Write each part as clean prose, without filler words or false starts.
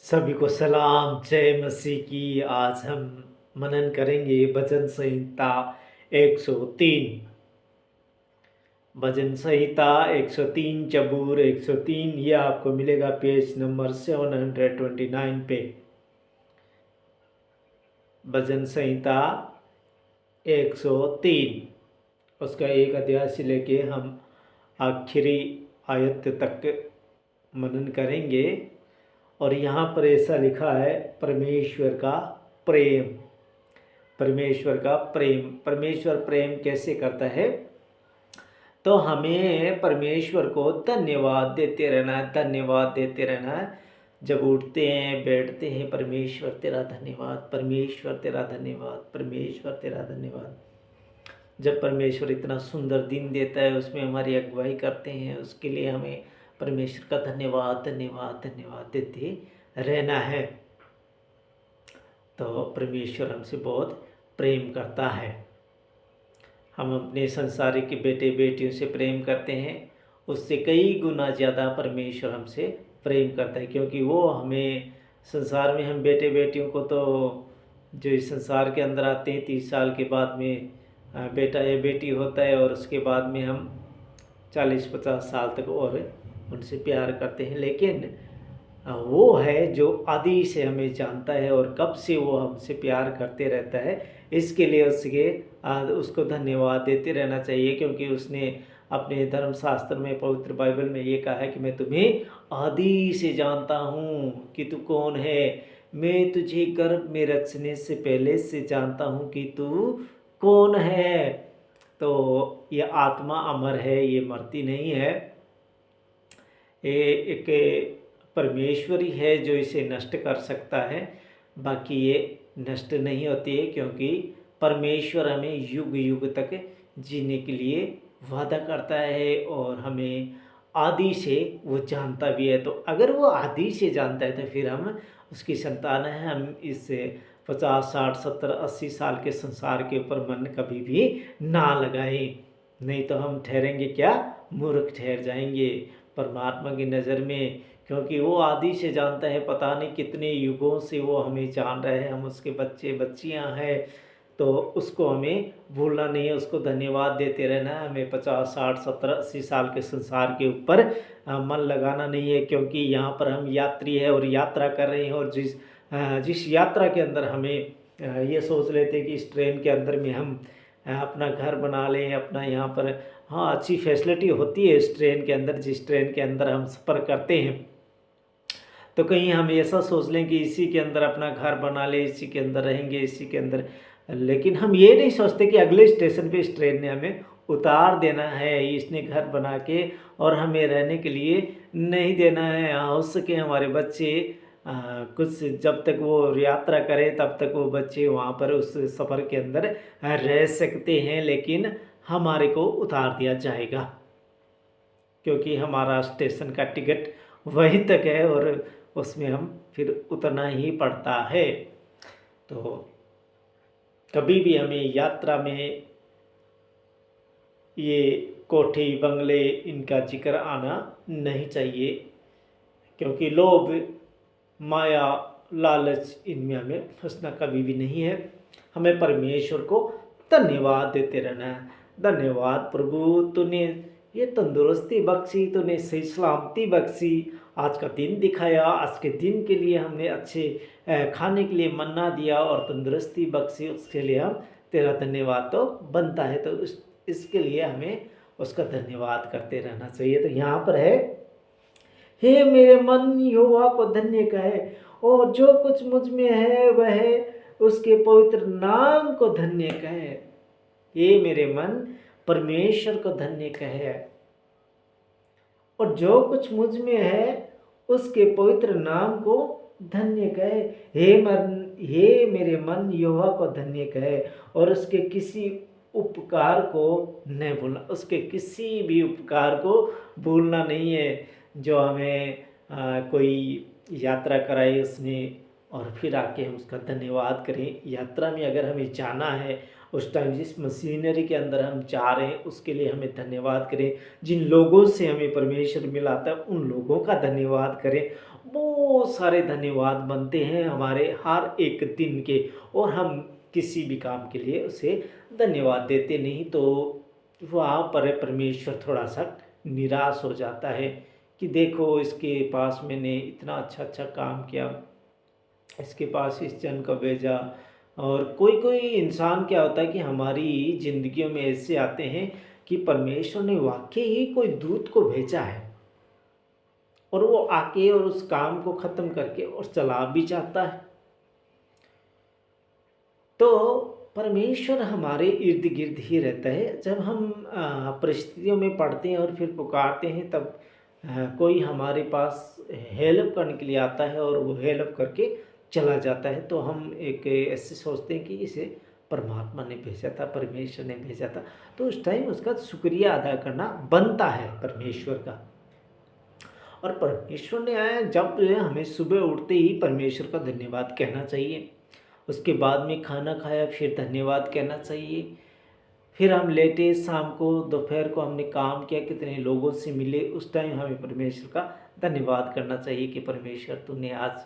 सभी को सलाम, जय मसीह की। आज हम मनन करेंगे भजन संहिता 103। भजन संहिता 103 जबूर 103 ये आपको मिलेगा पेज नंबर 729 पे। भजन संहिता 103 उसका एक अध्याय से लेके हम आखिरी आयत तक मनन करेंगे। और यहाँ पर ऐसा लिखा है, परमेश्वर का प्रेम। परमेश्वर का प्रेम, परमेश्वर प्रेम कैसे करता है? तो हमें परमेश्वर को धन्यवाद देते रहना है, धन्यवाद देते रहना है। जब उठते हैं बैठते हैं, परमेश्वर तेरा धन्यवाद, परमेश्वर तेरा धन्यवाद, परमेश्वर तेरा धन्यवाद। जब परमेश्वर इतना सुंदर दिन देता है, उसमें हमारी अगुवाई करते हैं, उसके लिए हमें परमेश्वर का धन्यवाद धन्यवाद धन्यवाद देते रहना है। तो परमेश्वर हमसे बहुत प्रेम करता है। हम अपने संसारिक बेटे बेटियों से प्रेम करते हैं, उससे कई गुना ज़्यादा परमेश्वर हमसे प्रेम करता है, क्योंकि वो हमें संसार में, हम बेटे बेटियों को तो जो इस संसार के अंदर आते हैं 30 साल के बाद में बेटा या बेटी होता है, और उसके बाद में हम 40-50 साल तक और उनसे प्यार करते हैं। लेकिन वो है जो आदि से हमें जानता है और कब से वो हमसे प्यार करते रहता है। इसके लिए उसको धन्यवाद देते रहना चाहिए, क्योंकि उसने अपने धर्मशास्त्र में, पवित्र बाइबल में ये कहा है कि मैं तुम्हें आदि से जानता हूँ कि तू कौन है। मैं तुझे गर्भ में रचने से पहले से जानता हूँ कि तू कौन है। तो ये आत्मा अमर है, ये मरती नहीं है। ये एक परमेश्वर ही है जो इसे नष्ट कर सकता है, बाकी ये नष्ट नहीं होती है, क्योंकि परमेश्वर हमें युग युग तक जीने के लिए वादा करता है और हमें आदि से वो जानता भी है। तो अगर वो आदि से जानता है तो फिर हम उसकी संतान है। हम इस 50, 60, 70, 80 साल के संसार के ऊपर मन कभी भी ना लगाएं, नहीं तो हम ठहरेंगे क्या? मूर्ख ठहर जाएंगे परमात्मा की नज़र में, क्योंकि वो आदि से जानता है। पता नहीं कितने युगों से वो हमें जान रहा है, हम उसके बच्चे बच्चियां हैं। तो उसको हमें भूलना नहीं है, उसको धन्यवाद देते रहना है। हमें 50, 60, 70, 80 साल के संसार के ऊपर मन लगाना नहीं है, क्योंकि यहाँ पर हम यात्री है और यात्रा कर रहे हैं। और जिस यात्रा के अंदर हमें ये सोच लेते हैं कि इस ट्रेन के अंदर में हम अपना घर बना लें, अपना यहाँ पर, हाँ, अच्छी फैसिलिटी होती है इस ट्रेन के अंदर, जिस ट्रेन के अंदर हम सफ़र करते हैं। तो कहीं हम ऐसा सोच लें कि इसी के अंदर अपना घर बना ले, इसी के अंदर रहेंगे, इसी के अंदर। लेकिन हम ये नहीं सोचते कि अगले स्टेशन पे इस ट्रेन ने हमें उतार देना है, इसने घर बना के और हमें रहने के लिए नहीं देना है। हो सके हमारे बच्चे कुछ जब तक वो यात्रा करें तब तक वो बच्चे वहाँ पर उस सफ़र के अंदर रह सकते हैं, लेकिन हमारे को उतार दिया जाएगा, क्योंकि हमारा स्टेशन का टिकट वहीं तक है और उसमें हम फिर उतरना ही पड़ता है। तो कभी भी हमें यात्रा में ये कोठी बंगले इनका जिक्र आना नहीं चाहिए, क्योंकि लोभ, माया, लालच, इनमें हमें फंसना कभी भी नहीं है। हमें परमेश्वर को धन्यवाद देते रहना है। धन्यवाद प्रभु, तूने ये तंदुरुस्ती बख्शी, तूने सही सलामती बख्शी, आज का दिन दिखाया, आज के दिन के लिए हमने अच्छे खाने के लिए मन्ना दिया और तंदुरुस्ती बख्शी, उसके लिए हम तेरा धन्यवाद तो बनता है। तो इसके लिए हमें उसका धन्यवाद करते रहना चाहिए। तो यहाँ पर है, हे मेरे मन यहोवा को धन्य कहे, और जो कुछ मुझ में है वह उसके पवित्र नाम को धन्य कहे। हे मेरे मन परमेश्वर को धन्य कहे, और जो कुछ मुझ में है उसके पवित्र नाम को धन्य कहे। हे मेरे मन यहोवा को धन्य कहे, और उसके किसी उपकार को नहीं भूलना। उसके किसी भी उपकार को भूलना नहीं है। जो हमें कोई यात्रा कराई उसने, और फिर आके हम उसका धन्यवाद करें। यात्रा में अगर हमें जाना है उस टाइम जिस मशीनरी के अंदर हम जा रहे हैं उसके लिए हमें धन्यवाद करें। जिन लोगों से हमें परमेश्वर मिलाता है उन लोगों का धन्यवाद करें। बहुत सारे धन्यवाद बनते हैं हमारे हर एक दिन के, और हम किसी भी काम के लिए उसे धन्यवाद देते नहीं तो वहाँ पर परमेश्वर थोड़ा सा निराश हो जाता है कि देखो इसके पास मैंने इतना अच्छा अच्छा काम किया, इसके पास इस जन को भेजा। और कोई कोई इंसान क्या होता है कि हमारी ज़िंदगियों में ऐसे आते हैं कि परमेश्वर ने वाकई ही कोई दूत को भेजा है और वो आके और उस काम को ख़त्म करके और चला भी जाता है। तो परमेश्वर हमारे इर्द गिर्द ही रहता है। जब हम परिस्थितियों में पड़ते हैं और फिर पुकारते हैं तब कोई हमारे पास हेल्प करने के लिए आता है और वो हेल्प करके चला जाता है। तो हम एक ऐसे सोचते हैं कि इसे परमात्मा ने भेजा था, परमेश्वर ने भेजा था, तो उस टाइम उसका शुक्रिया अदा करना बनता है परमेश्वर का। और परमेश्वर ने आया जब हमें सुबह उठते ही परमेश्वर का धन्यवाद कहना चाहिए, उसके बाद में खाना खाया फिर धन्यवाद कहना चाहिए, फिर हम लेटे शाम को दोपहर को हमने काम किया, कितने लोगों से मिले, उस टाइम हमें परमेश्वर का धन्यवाद करना चाहिए कि परमेश्वर तूने आज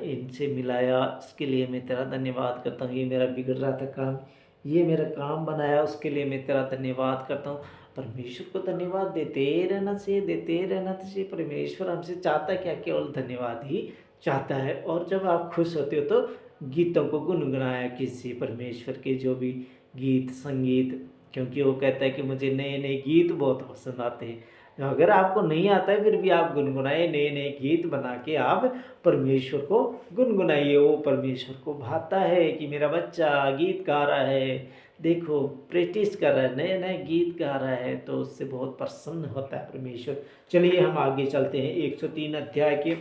इनसे मिलाया, इसके लिए मैं तेरा धन्यवाद करता हूँ। ये मेरा बिगड़ रहा था काम, ये मेरा काम बनाया, उसके लिए मैं तेरा धन्यवाद करता हूँ। परमेश्वर को धन्यवाद देते रहना चाहिए, देते रहना चाहिए। परमेश्वर हमसे चाहता क्या, केवल धन्यवाद ही चाहता है। और जब आप खुश होते हो तो गीतों को गुनगुनाया कीजिए, परमेश्वर के जो भी गीत संगीत, क्योंकि वो कहता है कि मुझे नए नए गीत बहुत पसंद आते हैं। अगर आपको नहीं आता है फिर भी आप गुनगुनाए, नए नए गीत बना के आप परमेश्वर को गुनगुनाइए। वो परमेश्वर को भाता है कि मेरा बच्चा गीत गा रहा है, देखो प्रैक्टिस कर रहा है, नए नए गीत गा रहा है, तो उससे बहुत प्रसन्न होता है परमेश्वर। चलिए हम आगे चलते हैं 103 अध्याय के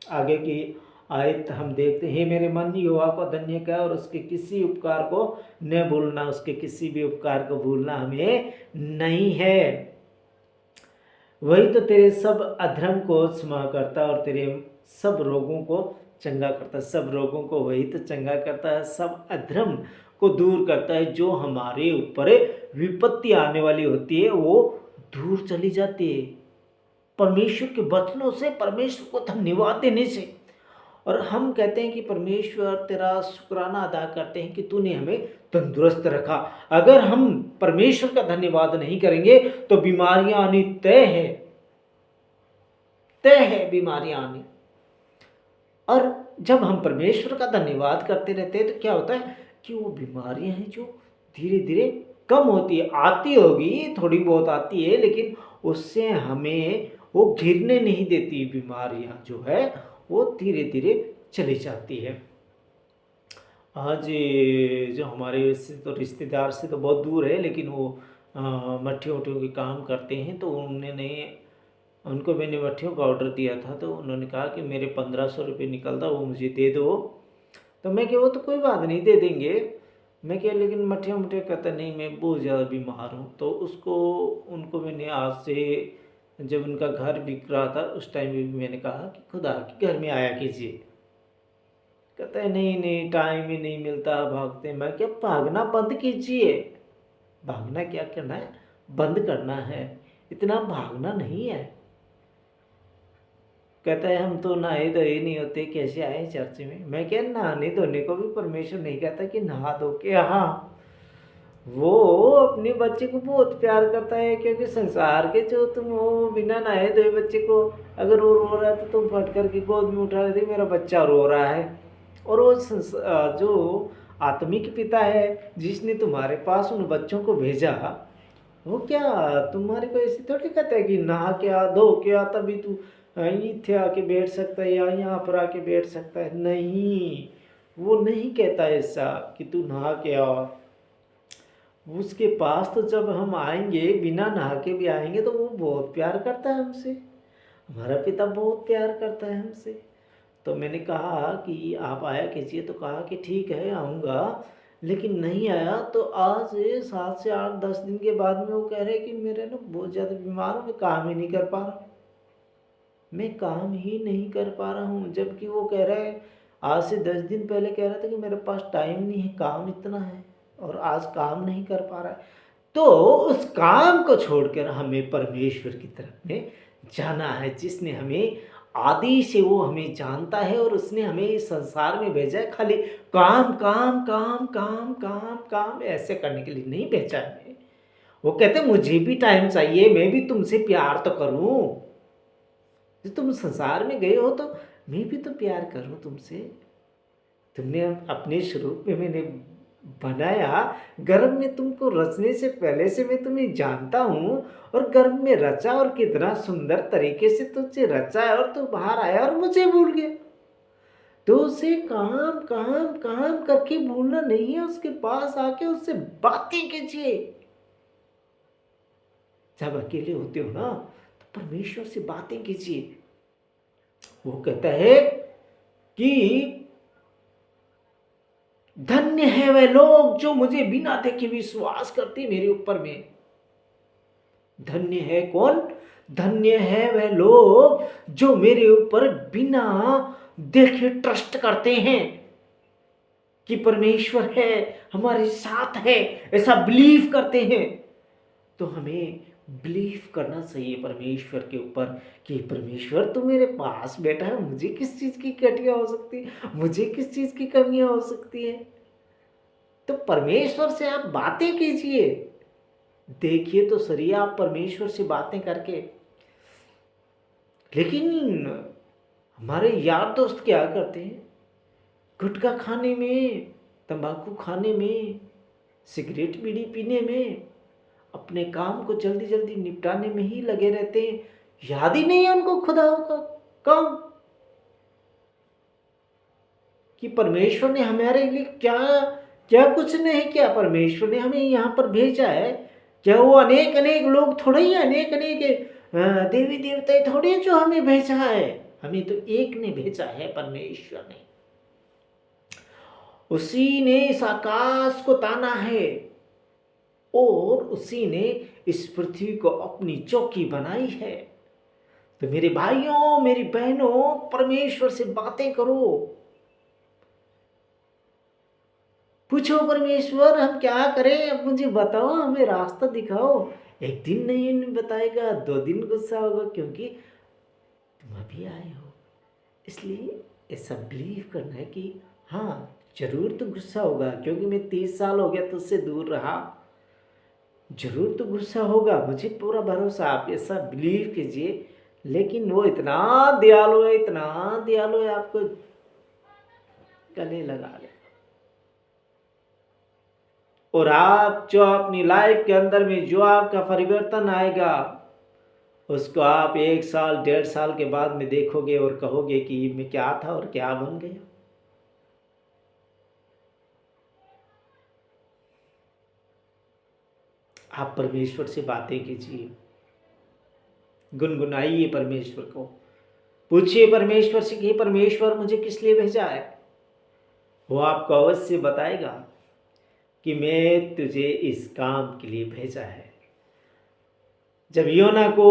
आगे की आयत हम देखते हैं। मेरे मन यहोवा को धन्य कर और उसके किसी उपकार को न भूलना, उसके किसी भी उपकार को भूलना हमें नहीं है। वही तो तेरे सब अधर्म को क्षमा करता और तेरे सब रोगों को चंगा करता है। सब रोगों को वही तो चंगा करता है, सब अधर्म को दूर करता है। जो हमारे ऊपर विपत्ति आने वाली होती है वो दूर चली जाती है परमेश्वर के वचनों से, परमेश्वर को धन्यवाद देने से। और हम कहते हैं कि परमेश्वर तेरा शुक्राना अदा करते हैं कि तूने हमें तंदुरुस्त रखा। अगर हम परमेश्वर का धन्यवाद नहीं करेंगे तो बीमारियां आनी तय है, तय है बीमारियां आनी। और जब हम परमेश्वर का धन्यवाद करते रहते हैं तो क्या होता है कि वो बीमारियां हैं जो धीरे धीरे कम होती है, आती होगी थोड़ी बहुत आती है, लेकिन उससे हमें वो घिरने नहीं देती। बीमारियां जो है वो धीरे धीरे चली जाती है। आज जो हमारे से तो रिश्तेदार से तो बहुत दूर है, लेकिन वो मट्ठियों वट्ठियों के काम करते हैं, तो उन्होंने उनको मैंने मट्ठियों का ऑर्डर दिया था, तो उन्होंने कहा कि मेरे 1500 रुपये निकलता वो मुझे दे दो। तो मैं क्या, वो तो कोई बात नहीं, दे देंगे। मैं क्या, लेकिन मट्ठियाँ मुट्ठियाँ कहता नहीं, मैं बहुत ज़्यादा बीमार हूँ। तो उनको मैंने आज से, जब उनका घर बिक रहा था उस टाइम भी मैंने कहा कि खुदा के घर में आया कीजिए। कहता है नहीं नहीं टाइम ही नहीं मिलता, भागते। मैं क्या, भागना बंद कीजिए। भागना क्या करना है, बंद करना है, इतना भागना नहीं है। कहता है हम तो नहाए धोए नहीं होते, कैसे आए चर्च में। मैं क्या, नहाने धोने को भी परमेश्वर नहीं कहता कि नहा धो के। हाँ, वो अपने बच्चे को बहुत प्यार करता है, क्योंकि संसार के जो तुम वो बिना नहाए धोए बच्चे को अगर वो रो रहा है तो तुम फट कर के गोद में उठा लेते, मेरा बच्चा रो रहा है। और वो जो आत्मिक पिता है जिसने तुम्हारे पास उन बच्चों को भेजा, वो क्या तुम्हारे को ऐसे थोड़ी कहता है कि नहा के आ, धो के आ, तभी तू इथे आके बैठ सकता है या यहाँ पर आके बैठ सकता है। नहीं, वो नहीं कहता ऐसा कि तू नहा के आ। उसके पास तो जब हम आएंगे बिना नहा के भी आएंगे तो वो बहुत प्यार करता है हमसे, हमारा पिता बहुत प्यार करता है हमसे। तो मैंने कहा कि आप आया कीजिए, तो कहा कि ठीक है आऊँगा, लेकिन नहीं आया। तो आज 7 से 8 10 दिन के बाद में वो कह रहे कि मेरे ना बहुत ज़्यादा बीमार हूँ, मैं काम ही नहीं कर पा रहा, मैं काम ही नहीं कर पा रहा हूँ। जबकि वो कह रहा है आज से 10 दिन पहले कह रहा था कि मेरे पास टाइम नहीं है, काम इतना है। और आज काम नहीं कर पा रहा है, तो उस काम को छोड़कर हमें परमेश्वर की तरफ में जाना है, जिसने हमें आदि से वो हमें जानता है और उसने हमें इस संसार में भेजा है खाली काम काम काम काम काम काम ऐसे करने के लिए नहीं भेजा है हमें। वो कहते मुझे भी टाइम चाहिए, मैं भी तुमसे प्यार तो करूं, जो तुम संसार में गए हो तो मैं भी तो प्यार करूं तुमसे। तुमने अपने स्वरूप में मैंने बनाया, गर्भ में तुमको रचने से पहले से मैं तुम्हें जानता हूँ, और गर्भ में रचा और कितना सुंदर तरीके से तुझसे रचा है, और तू बाहर आया और मुझे भूल गया। तो उसे काम काम काम करके भूलना नहीं है, उसके पास आके उससे बातें कीजिए। जब अकेले होते हो ना तो परमेश्वर से बातें कीजिए। वो कहता है कि धन्य है वे लोग जो मुझे बिना देखे विश्वास करते मेरे ऊपर में। धन्य है कौन? धन्य है वे लोग जो मेरे ऊपर बिना देखे ट्रस्ट करते हैं कि परमेश्वर है, हमारे साथ है, ऐसा बिलीव करते हैं। तो हमें बिलीव करना चाहिए परमेश्वर के ऊपर कि परमेश्वर तो मेरे पास बैठा है, मुझे किस चीज़ की कटियाँ हो सकती है, मुझे किस चीज़ की कमियाँ हो सकती है। तो परमेश्वर से आप बातें कीजिए। देखिए तो सही आप परमेश्वर से बातें करके। लेकिन हमारे यार दोस्त क्या करते हैं? गुटखा खाने में, तंबाकू खाने में, सिगरेट बीड़ी पीने में, अपने काम को जल्दी जल्दी निपटाने में ही लगे रहते हैं। याद ही नहीं है उनको खुदा का काम कि परमेश्वर ने हमारे लिए क्या क्या कुछ नहीं किया। परमेश्वर ने हमें यहाँ पर भेजा है। क्या वो अनेक अनेक लोग थोड़े ही, अनेक अनेक देवी देवता थोड़े जो हमें भेजा है? हमें तो एक ने भेजा है, परमेश्वर ने। उसी ने इस आकाश को ताना है और उसी ने इस पृथ्वी को अपनी चौकी बनाई है। तो मेरे भाइयों मेरी बहनों, परमेश्वर से बातें करो। पूछो परमेश्वर हम क्या करें, अब मुझे बताओ, हमें रास्ता दिखाओ। एक दिन नहीं बताएगा, 2 दिन गुस्सा होगा, क्योंकि तुम अभी आए हो। इसलिए ऐसा बिलीव करना है कि हाँ जरूर तो गुस्सा होगा, क्योंकि मैं 30 साल हो गया तुझसे दूर रहा। जरूर तो गुस्सा होगा, मुझे पूरा भरोसा, आप ऐसा बिलीव कीजिए। लेकिन वो इतना दयालु है, इतना दयालु है, आपको गले लगा ले। और आप जो अपनी लाइफ के अंदर में जो आपका परिवर्तन आएगा, उसको आप 1 साल 1.5 साल के बाद में देखोगे और कहोगे कि मैं क्या था और क्या बन गया। आप परमेश्वर से बातें कीजिए, गुनगुनाइए परमेश्वर को, पूछिए परमेश्वर से कि परमेश्वर मुझे किस लिए भेजा है। वो आपको अवश्य बताएगा कि मैं तुझे इस काम के लिए भेजा है। जब योना को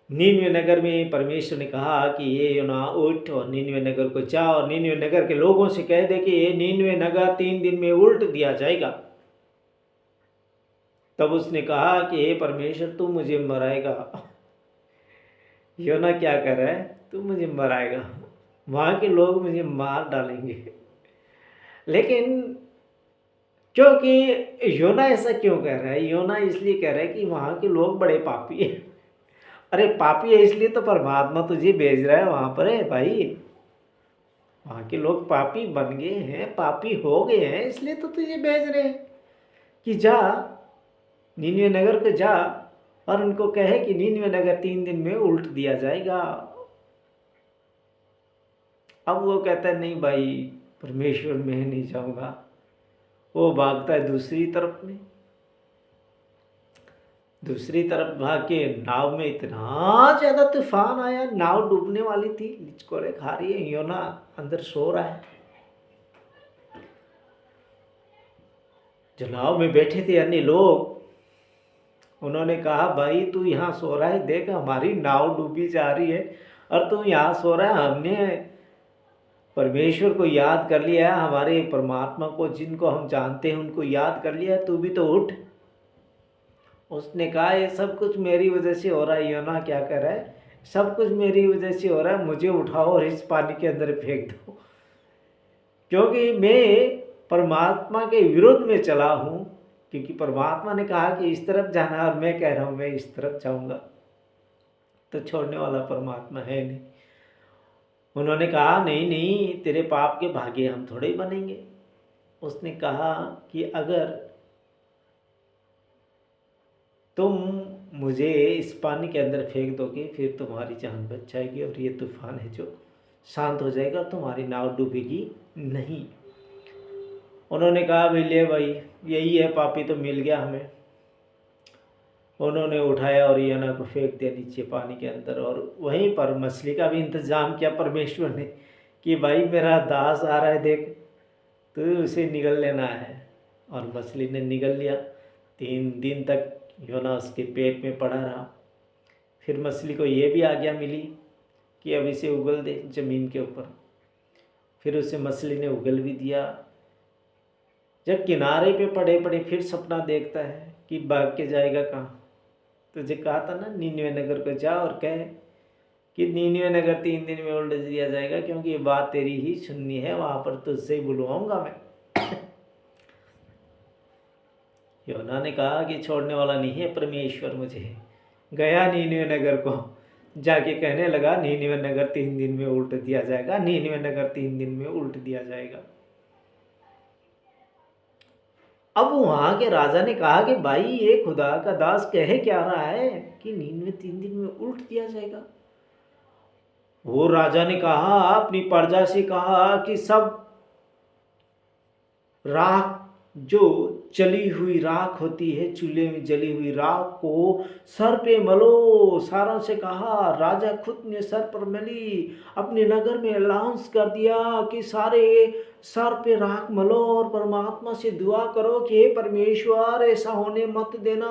नीनवे नगर में परमेश्वर ने कहा कि ये योना उठ और नीनवे नगर को जा और नीनवे नगर के लोगों से कह दे कि ये नीनवे नगर 3 दिन में उल्ट दिया जाएगा, तब उसने कहा कि हे परमेश्वर तू मुझे मराएगा। योना क्या कर रहा है? तू मुझे मराएगा, वहाँ के लोग मुझे मार डालेंगे। लेकिन क्योंकि योना ऐसा क्यों कह रहा है? योना इसलिए कह रहा है कि वहाँ के लोग बड़े पापी हैं। अरे पापी है इसलिए तो परमात्मा तुझे भेज रहा है वहाँ पर। है भाई, वहाँ के लोग पापी बन गए हैं, पापी हो गए हैं, इसलिए तो तुझे भेज रहे हैं कि जा नीनवे नगर को जा और उनको कहे कि नीनवे नगर 3 दिन में उल्ट दिया जाएगा। अब वो कहता है नहीं भाई परमेश्वर मैं नहीं जाऊँगा। वो भागता है दूसरी तरफ में, दूसरी तरफ भाग के नाव में इतना ज़्यादा तूफान आया, नाव डूबने वाली थी, लिचकोरे खा रही है, योना अंदर सो रहा है। जो नाव में बैठे थे अन्य लोग, उन्होंने कहा भाई तू यहाँ सो रहा है, देख हमारी नाव डूबी जा रही है और तू यहाँ सो रहा है। हमने परमेश्वर को याद कर लिया, हमारे परमात्मा को जिनको हम जानते हैं उनको याद कर लिया, तू भी तो उठ। उसने कहा ये सब कुछ मेरी वजह से हो रहा है। योना क्या कह रहा है, सब कुछ मेरी वजह से हो रहा है, मुझे उठाओ और इस पानी के अंदर फेंक दो, क्योंकि मैं परमात्मा के विरोध में चला हूँ। क्योंकि परमात्मा ने कहा कि इस तरफ जाना और मैं कह रहा हूँ मैं इस तरफ जाऊँगा, तो छोड़ने वाला परमात्मा है नहीं। उन्होंने कहा नहीं नहीं, तेरे पाप के भागी हम थोड़े ही बनेंगे। उसने कहा कि अगर तुम मुझे इस पानी के अंदर फेंक दोगे फिर तुम्हारी जान बच जाएगी और ये तूफान है जो शांत हो जाएगा, तुम्हारी नाव डूबेगी नहीं। उन्होंने कहा भाई ले भाई, यही है पापी तो मिल गया हमें। उन्होंने उठाया और योना को फेंक दिया नीचे पानी के अंदर, और वहीं पर मछली का भी इंतज़ाम किया परमेश्वर ने कि भाई मेरा दास आ रहा है, देख तो उसे निगल लेना है। और मछली ने निगल लिया। 3 दिन तक योना उसके पेट में पड़ा रहा। फिर मछली को ये भी आज्ञा मिली कि अब इसे उगल दे ज़मीन के ऊपर। फिर उसे मछली ने उगल भी दिया। जब किनारे पे पड़े पड़े फिर सपना देखता है कि भाग के जाएगा कहाँ। तुझे कहा था ना नीनवे नगर को जा और कहे कि नीनवे नगर 3 दिन में उल्ट दिया जाएगा, क्योंकि ये बात तेरी ही सुननी है, वहाँ पर तुझसे ही बुलवाऊंगा मैं। योना ने कहा कि छोड़ने वाला नहीं है परमेश्वर मुझे। गया नीनवे नगर को, जाके कहने लगा नीनवे नगर 3 दिन में उल्ट दिया जाएगा, नीनवे नगर 3 दिन में उल्ट दिया जाएगा। अब वहां के राजा ने कहा कि भाई ये खुदा का दास कहे क्या रहा है कि नीनवे 3 दिन में उल्ट दिया जाएगा। वो राजा ने कहा, अपनी प्रजा से कहा कि सब राख, जो जली हुई राख होती है, चूल्हे में जली हुई राख को सर पे मलो। सारों से कहा, राजा खुद ने सर पर मली, अपने नगर में अनाउंस कर दिया कि सारे सर पे राख मलो और परमात्मा से दुआ करो कि हे परमेश्वर ऐसा होने मत देना।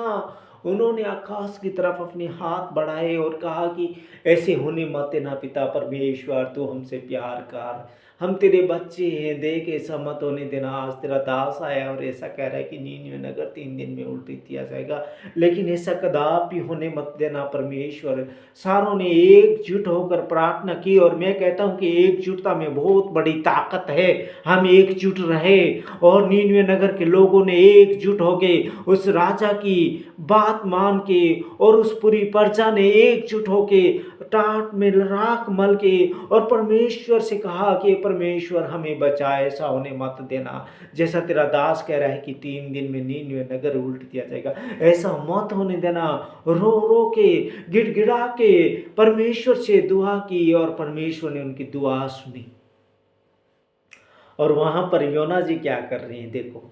उन्होंने आकाश की तरफ अपने हाथ बढ़ाए और कहा कि ऐसे होने मत देना पिता परमेश्वर, तू हमसे प्यार कर, हम तेरे बच्चे हैं, देख ऐसा मत होने देना। आज तेरा दास आया और ऐसा कह रहा है कि नीनवे नगर 3 दिन में उल्टी दिया जाएगा, लेकिन ऐसा कदापि होने मत देना परमेश्वर। सारों ने एकजुट होकर प्रार्थना की, और मैं कहता हूँ कि एकजुटता में बहुत बड़ी ताकत है। हम एकजुट रहे और नीनवे नगर के लोगों ने एकजुट होके उस राजा की बात मान के, और उस पूरी प्रजा ने एकजुट होके टाट में राख मल के और परमेश्वर से कहा कि परमेश्वर हमें बचाए, ऐसा होने मत देना। जैसा तेरा दास कह रहा है कि 3 दिन में नीनवे नगर उल्ट दिया जाएगा, ऐसा मत होने देना। रो रो के गिड़गिड़ा के परमेश्वर से दुआ की, और परमेश्वर ने उनकी दुआ सुनी। और वहां पर योना जी क्या कर रहे हैं, देखो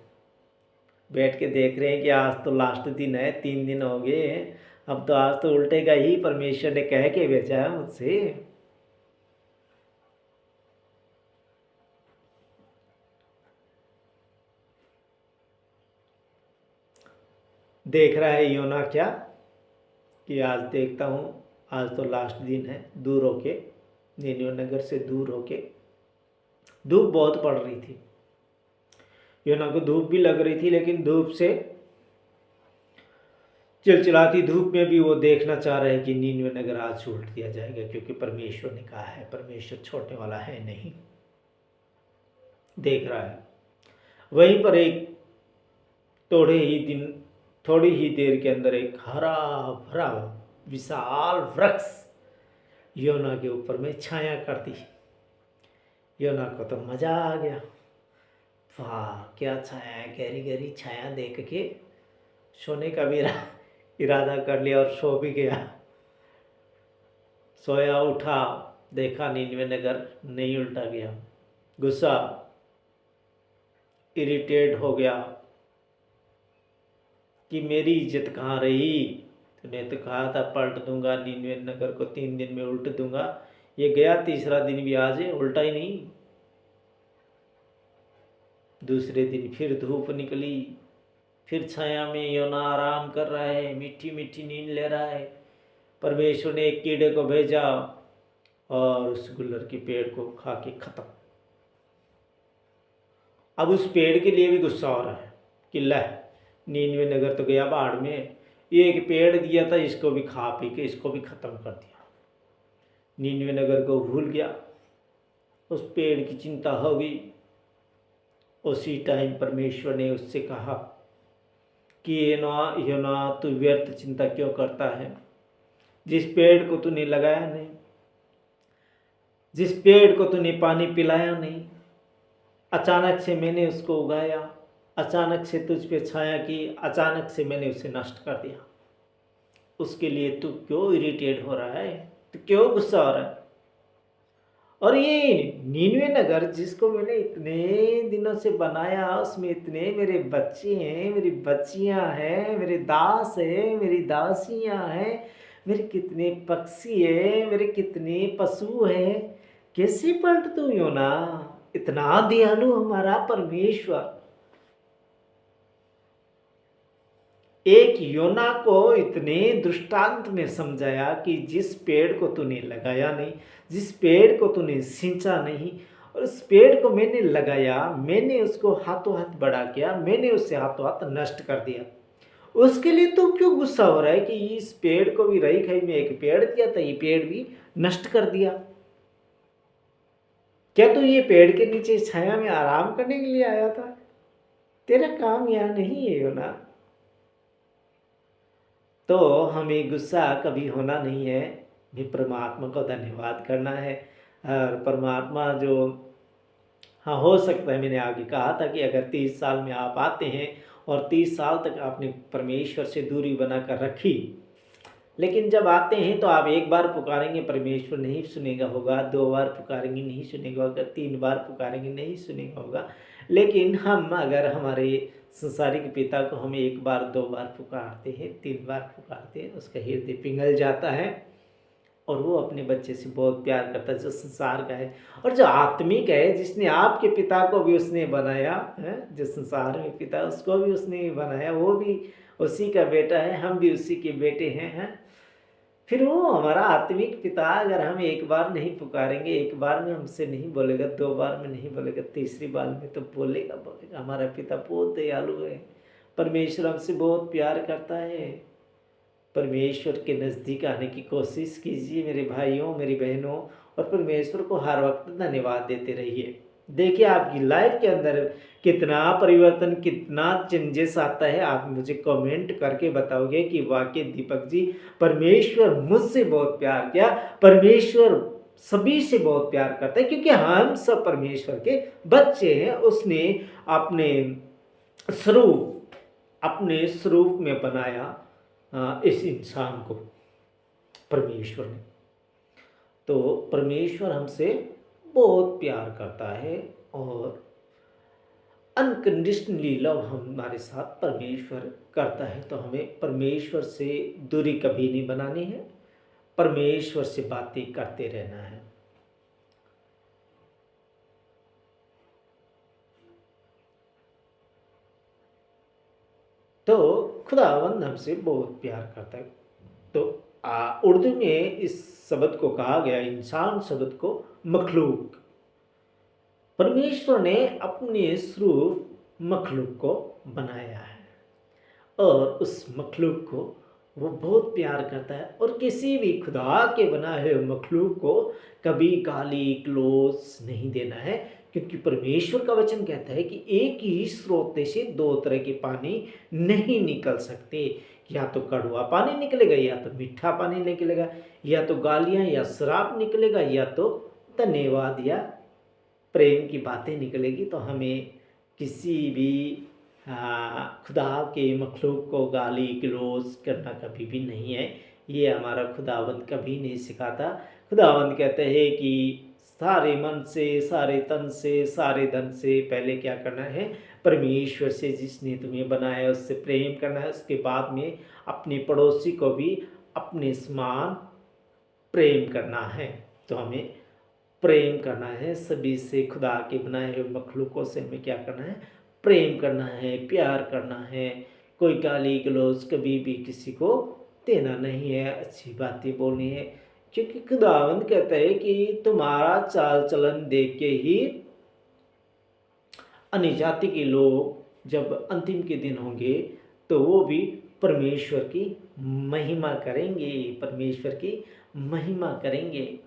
बैठ के देख रहे हैं कि आज तो लास्ट दिन है, 3 दिन हो गए हैं, अब तो आज तो उल्टेगा ही, परमेश्वर ने कह के भेजा है मुझसे। देख रहा है योना क्या कि आज देखता हूँ, आज तो लास्ट दिन है, दूर होके नीनवे नगर से दूर होके। धूप बहुत पड़ रही थी, योना को धूप भी लग रही थी, लेकिन धूप से चिलचिलाती धूप में भी वो देखना चाह रहे हैं कि नीनवे नगर आज उल्ट दिया जाएगा, क्योंकि परमेश्वर ने कहा है, परमेश्वर छोड़ने वाला है नहीं। देख रहा है वहीं पर एक थोड़ी ही देर के अंदर एक हरा भरा विशाल वृक्ष योना के ऊपर में छाया कर दी। योना को तो मजा आ गया, वाह क्या छाया है, गहरी गहरी छाया देख के सोने का भी इरादा कर लिया और सो भी गया। सोया उठा, देखा नीनवे नगर नहीं उल्टा गया। गुस्सा, इरिटेट हो गया कि मेरी इज्जत कहाँ रही, तूने तो कहा था पलट दूंगा नीनवे नगर को, 3 दिन में उल्ट दूंगा, ये गया तीसरा दिन भी आज है, उल्टा ही नहीं। दूसरे दिन फिर धूप निकली, फिर छाया में योना आराम कर रहा है, मीठी मीठी नींद ले रहा है। परमेश्वर ने एक कीड़े को भेजा और उस गुल्लर के पेड़ को खा के खत्म। अब उस पेड़ के लिए भी गुस्सा हो रहा है कि ले, नीनवे नगर तो गया बाढ़ में, ये एक पेड़ दिया था, इसको भी खा पी के इसको भी ख़त्म कर दिया। नीनवे नगर को भूल गया, उस पेड़ की चिंता हो गई। उसी टाइम परमेश्वर ने उससे कहा कि योना तू व्यर्थ चिंता क्यों करता है, जिस पेड़ को तूने लगाया नहीं, जिस पेड़ को तूने पानी पिलाया नहीं, अचानक से मैंने उसको उगाया, अचानक से तुझ पे छाया की, अचानक से मैंने उसे नष्ट कर दिया, उसके लिए तू क्यों इरिटेट हो रहा है, तू क्यों गुस्सा हो रहा है। और ये नीनवे नगर जिसको मैंने इतने दिनों से बनाया, उसमें इतने मेरे बच्चे हैं, मेरी बच्चियां हैं, मेरे दास हैं, मेरी दासियां हैं, मेरे कितने पक्षी हैं, मेरे कितने पशु हैं, कैसे पलट दूं योना। इतना दयालु हमारा परमेश्वर एक योना को इतने दृष्टांत में समझाया कि जिस पेड़ को तूने लगाया नहीं, जिस पेड़ को तूने सींचा नहीं, और उस पेड़ को मैंने लगाया, मैंने उसको हाथों हाथ बड़ा किया, मैंने उसे हाथों हाथ नष्ट कर दिया, उसके लिए तू क्यों गुस्सा हो रहा है कि इस पेड़ को भी रही खाई में एक पेड़ दिया था, ये पेड़ भी नष्ट कर दिया। क्या तू ये पेड़ के नीचे छाया में आराम करने के लिए आया था? तेरा काम यहाँ नहीं है योना। तो हमें गुस्सा कभी होना नहीं है, भी परमात्मा को धन्यवाद करना है। और परमात्मा जो, हाँ हो सकता है, मैंने आगे कहा था कि अगर 30 साल में आप आते हैं और 30 साल तक आपने परमेश्वर से दूरी बनाकर रखी, लेकिन जब आते हैं तो आप एक बार पुकारेंगे परमेश्वर नहीं सुनेगा होगा, 2 बार पुकारेंगे नहीं सुनेगा होगा, 3 बार पुकारेंगे नहीं सुनेगा होगा। लेकिन हम अगर हमारे संसारिक पिता को हम 1 बार 2 बार पुकारते हैं, 3 बार पुकारते हैं, उसका हृदय पिघल जाता है और वो अपने बच्चे से बहुत प्यार करता है, जो संसार का है और जो आत्मिक है, जिसने आपके पिता को भी उसने बनाया है, जो संसार में पिता उसको भी उसने बनाया, वो भी उसी का बेटा है, हम भी उसी के बेटे हैं। फिर वो हमारा आत्मिक पिता अगर हम 1 बार नहीं पुकारेंगे, 1 बार में हमसे नहीं बोलेगा, 2 बार में नहीं बोलेगा, तीसरी बार में तो बोलेगा। हमारा पिता बहुत दयालु है, परमेश्वर हमसे बहुत प्यार करता है। परमेश्वर के नज़दीक आने की कोशिश कीजिए मेरे भाइयों, मेरी बहनों, और परमेश्वर को हर वक्त धन्यवाद देते रहिए। देखिए आपकी लाइफ के अंदर कितना परिवर्तन, कितना चेंजेस आता है। आप मुझे कमेंट करके बताओगे कि वाकई दीपक जी, परमेश्वर मुझसे बहुत प्यार किया, परमेश्वर सभी से बहुत प्यार करता है, क्योंकि हम सब परमेश्वर के बच्चे हैं। उसने अपने स्वरूप में बनाया इस इंसान को परमेश्वर ने। तो परमेश्वर हमसे बहुत प्यार करता है और अनकंडीशनली लव हमारे साथ परमेश्वर करता है। तो हमें परमेश्वर से दूरी कभी नहीं बनानी है, परमेश्वर से बातें करते रहना है। तो खुदावंद हमसे बहुत प्यार करता है। तो उर्दू में इस शब्द को कहा गया, इंसान शब्द को मखलूक। परमेश्वर ने अपने स्वरूप मखलूक को बनाया है और उस मखलूक को वो बहुत प्यार करता है। और किसी भी खुदा के बनाए हुए मखलूक को कभी गाली गलौज नहीं देना है, क्योंकि परमेश्वर का वचन कहता है कि एक ही स्रोत से 2 तरह के पानी नहीं निकल सकते। या तो कड़वा पानी निकलेगा, या तो मीठा पानी निकलेगा, या तो गालियाँ या शराब निकलेगा, या तो धन्यवाद या प्रेम की बातें निकलेगी। तो हमें किसी भी खुदा के मखलूक को गाली गलौज करना कभी भी नहीं है। ये हमारा खुदावंद कभी नहीं सिखाता। खुदावंद कहते हैं कि सारे मन से, सारे तन से, सारे धन से पहले क्या करना है, परमेश्वर से जिसने तुम्हें बनाया उससे प्रेम करना है। उसके बाद में अपने पड़ोसी को भी अपने समान प्रेम करना है। तो हमें प्रेम करना है सभी से, खुदा के बनाए हुए मखलूकों से हमें क्या करना है, प्रेम करना है, प्यार करना है। कोई गाली गलौज कभी भी किसी को देना नहीं है, अच्छी बातें बोलनी है, क्योंकि खुदावंद कहता है कि तुम्हारा चाल चलन देख के ही अन्य जाति के लोग जब अंतिम के दिन होंगे तो वो भी परमेश्वर की महिमा करेंगे, परमेश्वर की महिमा करेंगे।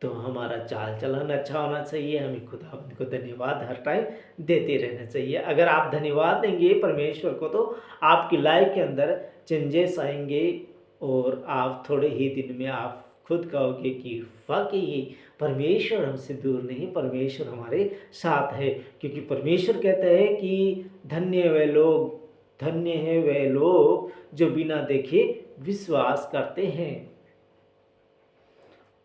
तो हमारा चाल चलन अच्छा होना चाहिए, हमें खुदावंद को धन्यवाद हर टाइम देते रहना चाहिए। अगर आप धन्यवाद देंगे परमेश्वर को तो आपकी लाइफ के अंदर चेंजेस आएंगे और आप थोड़े ही दिन में आप खुद कहोगे कि वाकई ही परमेश्वर हमसे दूर नहीं, परमेश्वर हमारे साथ है। क्योंकि परमेश्वर कहता है कि धन्य है वे लोग जो बिना देखे विश्वास करते हैं।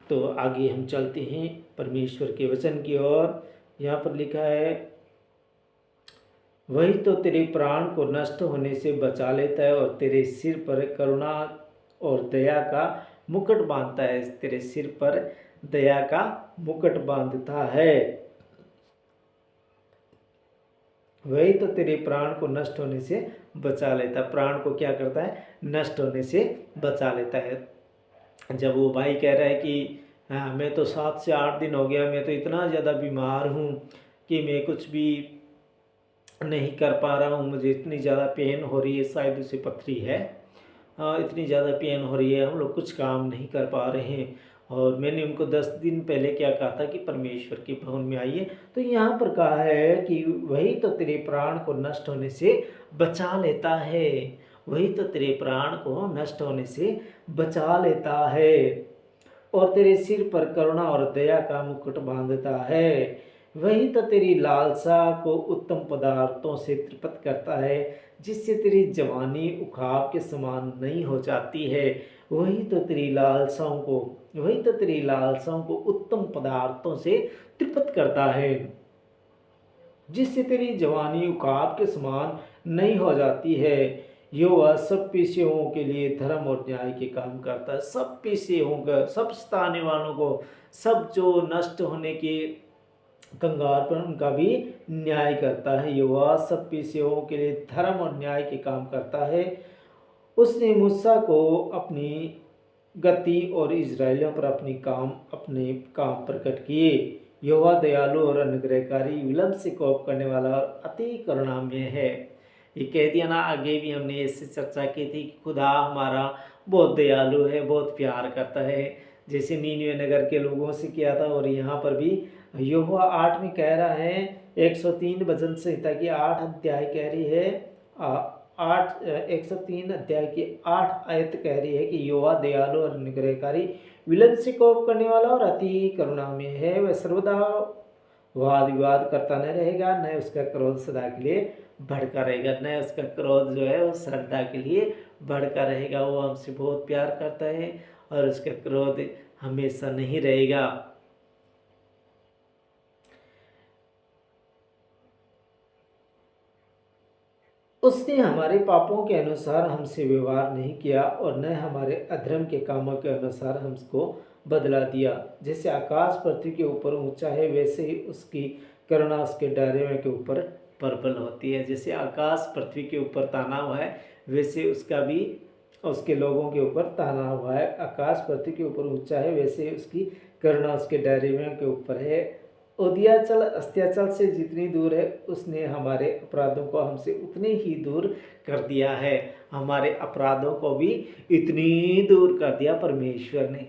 तो आगे हम चलते हैं परमेश्वर के वचन की ओर। यहाँ पर लिखा है, वही तो तेरे प्राण को नष्ट होने से बचा लेता है और तेरे सिर पर करुणा और दया का मुकुट बांधता है। तेरे सिर पर दया का मुकुट बांधता है। वही तो तेरे प्राण को नष्ट होने से बचा लेता है। प्राण को क्या करता है? नष्ट होने से बचा लेता है। जब वो भाई कह रहा है कि मैं तो 7 से 8 दिन हो गया, मैं तो इतना ज़्यादा बीमार हूँ कि मैं कुछ भी नहीं कर पा रहा हूँ, मुझे इतनी ज़्यादा पेन हो रही है, शायद उसे पथरी है, इतनी ज़्यादा पेन हो रही है, हम लोग कुछ काम नहीं कर पा रहे हैं। और मैंने उनको 10 दिन पहले क्या कहा था कि परमेश्वर के भवन में आइए। तो यहाँ पर कहा है कि वही तो तेरे प्राण को नष्ट होने से बचा लेता है। वही तो तेरे प्राण को नष्ट होने से बचा लेता है और तेरे सिर पर करुणा और दया का मुकुट बांधता है। वही तो तेरी लालसा को उत्तम पदार्थों से तृप्त करता है, जिससे तेरी जवानी उखाब के समान नहीं हो जाती है। वही तो तेरी लालसाओं को उत्तम पदार्थों से तृप्त करता है, जिससे तेरी जवानी उखाब के समान नहीं हो जाती है। यहोवा सब पीछे के लिए धर्म और न्याय के काम करता है। सब पीछे होगा, सब सताने वालों को, सब जो नष्ट होने के कंगाल पर उनका भी न्याय करता है। यहोवा सब पीछे के लिए धर्म और न्याय के काम करता है। उसने मूसा को अपनी गति और इजराइलियों पर अपने काम प्रकट किए। यहोवा दयालु और अनुग्रहकारी, विलंब से कोप करने वाला और अति करुणामय है। ये कह दिया ना, आगे भी हमने इससे चर्चा की थी कि खुदा हमारा बहुत दयालु है, बहुत प्यार करता है, जैसे नीनवे नगर के लोगों से किया था। और यहाँ पर भी यहोवा 8 में कह रहा है, 103 भजन संहिता की 8 अध्याय कह रही है, 103 अध्याय की 8 आयत कह रही है कि यहोवा दयालु और अनुग्रहकारी, विलंब से कोप करने वाला और अति करुणामय है। वह सर्वदा वाद विवाद करता न रहेगा, न उसका क्रोध सदा के लिए भड़का रहेगा। न उसका क्रोध जो है वो सदा के लिए भड़का रहेगा। वो हमसे बहुत प्यार करता है और उसका क्रोध हमेशा नहीं रहेगा। उसने हमारे पापों के अनुसार हमसे व्यवहार नहीं किया और न हमारे अधर्म के कामों के अनुसार हमको बदला दिया। जैसे आकाश पृथ्वी के ऊपर ऊंचा है, वैसे ही उसकी करुणा उसके डरे के ऊपर प्रबल होती है। जैसे आकाश पृथ्वी के ऊपर ताना हुआ है, वैसे उसका भी उसके लोगों के ऊपर ताना हुआ है। आकाश पृथ्वी के ऊपर ऊंचा है, वैसे उसकी करुणा उसके डरे के ऊपर है। उदयाचल अस्त्याचल से जितनी दूर है, उसने हमारे अपराधों को हमसे उतने ही दूर कर दिया है। हमारे अपराधों को भी इतनी दूर कर दिया परमेश्वर ने,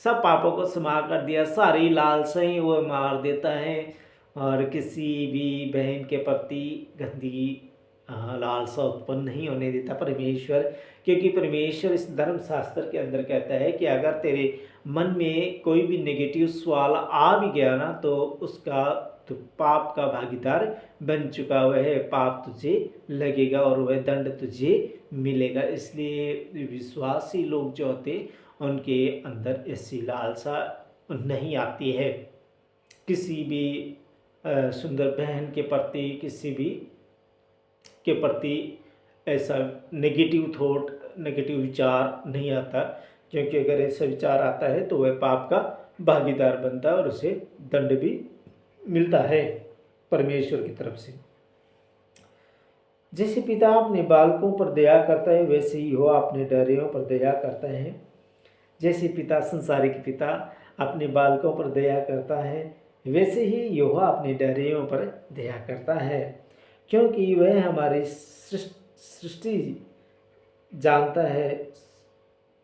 सब पापों को क्षमा कर दिया, सारी लालसाएं वो मार देता है और किसी भी बहन के प्रति गंदगी लालसा उत्पन्न नहीं होने देता परमेश्वर। क्योंकि परमेश्वर इस धर्मशास्त्र के अंदर कहता है कि अगर तेरे मन में कोई भी नेगेटिव सवाल आ भी गया ना, तो उसका तो पाप का भागीदार बन चुका हुआ है, पाप तुझे लगेगा और वह दंड तुझे मिलेगा। इसलिए विश्वासी लोग जो होते उनके अंदर ऐसी लालसा नहीं आती है किसी भी सुंदर बहन के प्रति, किसी भी के प्रति ऐसा नेगेटिव विचार नहीं आता। क्योंकि अगर ऐसा विचार आता है तो वह पाप का भागीदार बनता है और उसे दंड भी मिलता है परमेश्वर की तरफ से। जैसे पिता अपने बालकों पर दया करता है, वैसे ही यहोवा अपने डरियों पर दया करता है। जैसे पिता संसारिक पिता अपने बालकों पर दया करता है, वैसे ही यहोवा अपने डरियों पर दया करता है, क्योंकि वह हमारी सृष्टि जानता है,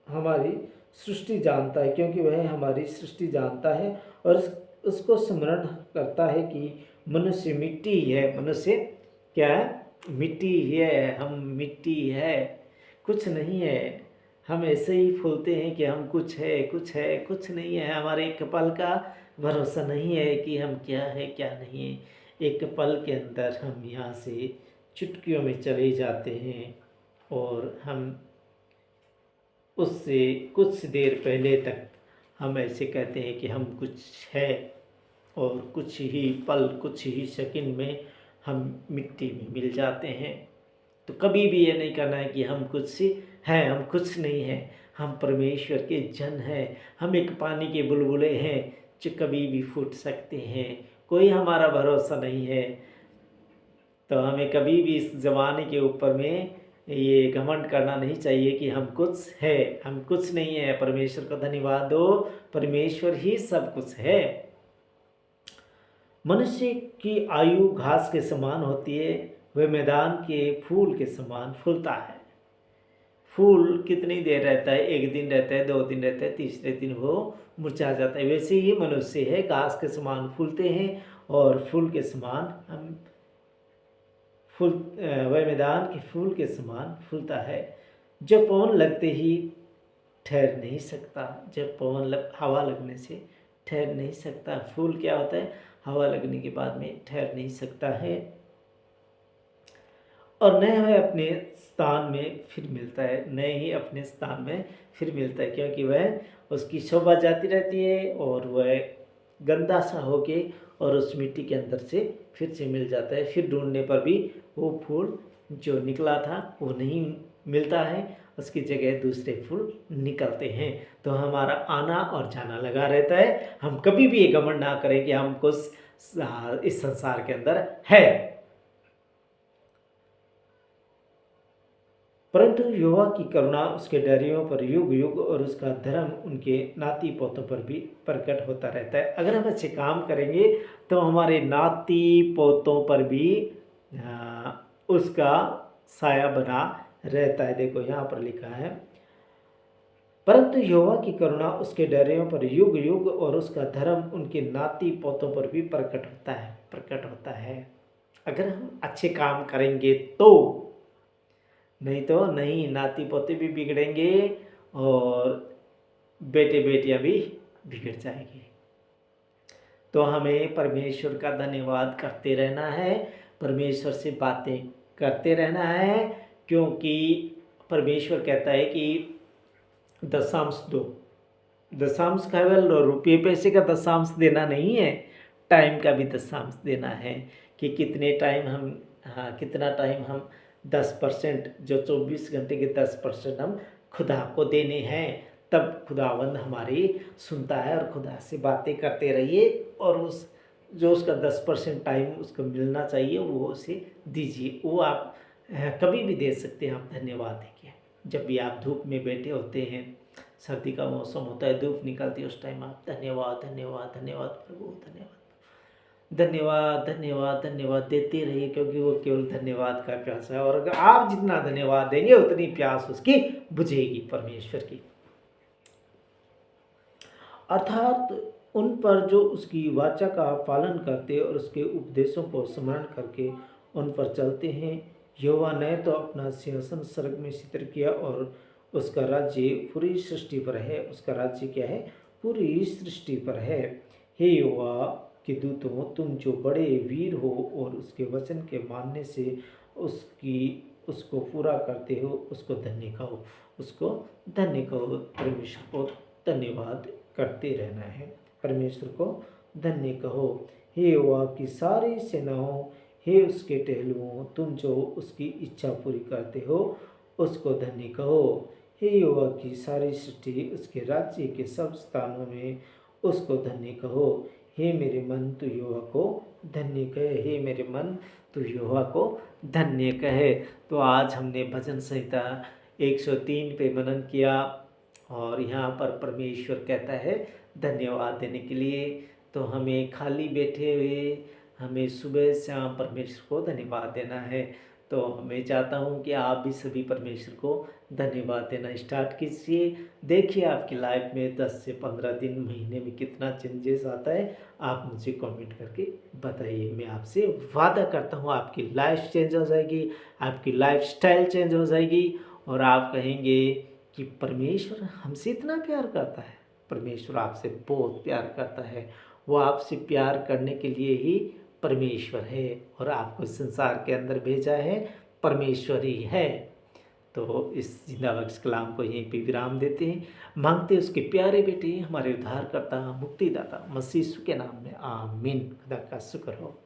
हमारी सृष्टि जानता है, क्योंकि वह हमारी सृष्टि जानता है और उसको स्मरण करता है कि मनुष्य मिट्टी ही है। मनुष्य क्या है? मिट्टी ही है। हम मिट्टी है, कुछ नहीं है। हम ऐसे ही फूलते हैं कि हम कुछ है, कुछ है, कुछ नहीं है। हमारे एक पल का भरोसा नहीं है कि हम क्या है क्या नहीं है। एक पल के अंदर हम यहाँ से चुटकियों में चले जाते हैं और हम उससे कुछ देर पहले तक हम ऐसे कहते हैं कि हम कुछ है और कुछ ही पल, कुछ ही सेकंड में हम मिट्टी में मिल जाते हैं। तो कभी भी ये नहीं करना है कि हम कुछ हैं, हम कुछ नहीं हैं। हम परमेश्वर के जन हैं। हम एक पानी के बुलबुले हैं जो कभी भी फूट सकते हैं। कोई हमारा भरोसा नहीं है। तो हमें कभी भी इस ज़माने के ऊपर में ये घमंड करना नहीं चाहिए कि हम कुछ है, हम कुछ नहीं है। परमेश्वर को धन्यवाद दो, परमेश्वर ही सब कुछ है। मनुष्य की आयु घास के समान होती है, वह मैदान के फूल के समान फूलता है। फूल कितनी देर रहता है? एक दिन रहता है, 2 दिन रहता है, तीसरे दिन वो मुरझा जाता है। वैसे ही मनुष्य है, घास के समान फूलते हैं और फूल के समान हम वह मैदान के फूल के समान फूलता है, जो पवन लगते ही ठहर नहीं सकता। जब हवा लगने से ठहर नहीं सकता। फूल क्या होता है? हवा लगने के बाद में ठहर नहीं सकता है और न वह अपने स्थान में फिर मिलता है, न ही अपने स्थान में फिर मिलता है, क्योंकि वह उसकी शोभा जाती रहती है और वह गंदा सा होके और उस मिट्टी के अंदर से फिर से मिल जाता है। फिर ढूंढने पर भी वो फूल जो निकला था वो नहीं मिलता है, उसकी जगह दूसरे फूल निकलते हैं। तो हमारा आना और जाना लगा रहता है। हम कभी भी ये घमंड ना करें कि हम कुछ इस संसार के अंदर है। परंतु यहोवा की करुणा उसके डरियों पर युग युग और उसका धर्म उनके नाती पोतों पर भी प्रकट होता रहता है। अगर हम अच्छे काम करेंगे तो हमारे नाती पोतों पर भी उसका साया बना रहता है। देखो यहाँ पर लिखा है, परंतु यहोवा की करुणा उसके डरियों पर युग युग और उसका धर्म उनके नाती पोतों पर भी प्रकट होता है। अगर हम अच्छे काम करेंगे तो, नहीं तो नहीं। नाती पोते भी बिगड़ेंगे और बेटे बेटियां भी बिगड़ जाएंगे। तो हमें परमेश्वर का धन्यवाद करते रहना है, परमेश्वर से बातें करते रहना है, क्योंकि परमेश्वर कहता है कि दशांश दो। दशांश केवल रुपये पैसे का दशांश देना नहीं है, टाइम का भी दशांश देना है कि कितना टाइम हम 10%, जो 24 घंटे के 10% हम खुदा को देने हैं। तब खुदावंद हमारी सुनता है और खुदा से बातें करते रहिए और उसका 10% टाइम उसको मिलना चाहिए वो उसे दीजिए। वो आप कभी भी दे सकते हैं। आप धन्यवाद देखिए, जब भी आप धूप में बैठे होते हैं, सर्दी का मौसम होता है, धूप निकलती है, उस टाइम आप धन्यवाद धन्यवाद धन्यवाद प्रभु, धन्यवाद धन्यवाद धन्यवाद धन्यवाद देते रहिए, क्योंकि वो केवल धन्यवाद का प्यास है। और अगर आप जितना धन्यवाद देंगे उतनी प्यास उसकी बुझेगी परमेश्वर की। अर्थात उन पर जो उसकी वाचा का पालन करते और उसके उपदेशों को स्मरण करके उन पर चलते हैं। यहोवा ने तो अपना सिंहासन स्वर्ग में स्थिर किया और उसका राज्य पूरी सृष्टि पर है। उसका राज्य क्या है? पूरी सृष्टि पर है। हे यहोवा के दूतों, तुम जो बड़े वीर हो और उसके वचन के मानने से उसको पूरा करते हो, उसको धन्य कहो, उसको धन्य कहो। परमेश्वर को धन्यवाद करते रहना है, परमेश्वर को धन्य कहो। हे यहोवा की सारी सेनाओं, हे उसके टहलुओं, तुम जो उसकी इच्छा पूरी करते हो, उसको धन्य कहो। हे यहोवा की सारी सृष्टि, उसके राज्य के सब स्थानों में उसको धन्य कहो। हे मेरे मन, तू यहोवा को धन्य कहे। हे मेरे मन, तू यहोवा को धन्य कहे। तो आज हमने भजन संहिता 103 पे मनन किया और यहाँ पर परमेश्वर कहता है धन्यवाद देने के लिए। तो हमें खाली बैठे हुए हमें सुबह शाम परमेश्वर को धन्यवाद देना है। तो मैं चाहता हूँ कि आप भी सभी परमेश्वर को धन्यवाद देना स्टार्ट कीजिए। देखिए आपकी लाइफ में 10 से 15 दिन, महीने में कितना चेंजेस आता है, आप मुझे कमेंट करके बताइए। मैं आपसे वादा करता हूँ आपकी लाइफ चेंज हो जाएगी, आपकी लाइफस्टाइल चेंज हो जाएगी और आप कहेंगे कि परमेश्वर हमसे इतना प्यार करता है। परमेश्वर आपसे बहुत प्यार करता है, वो आपसे प्यार करने के लिए ही परमेश्वर है और आपको संसार के अंदर भेजा है परमेश्वर ही है। तो इस जिंदा बख्श कलाम को यहीं पे विराम देते हैं, मांगते उसके प्यारे बेटे हमारे उद्धारकर्ता मुक्तिदाता मसीह यीशु के नाम में आमीन। खुदा का शुक्र हो।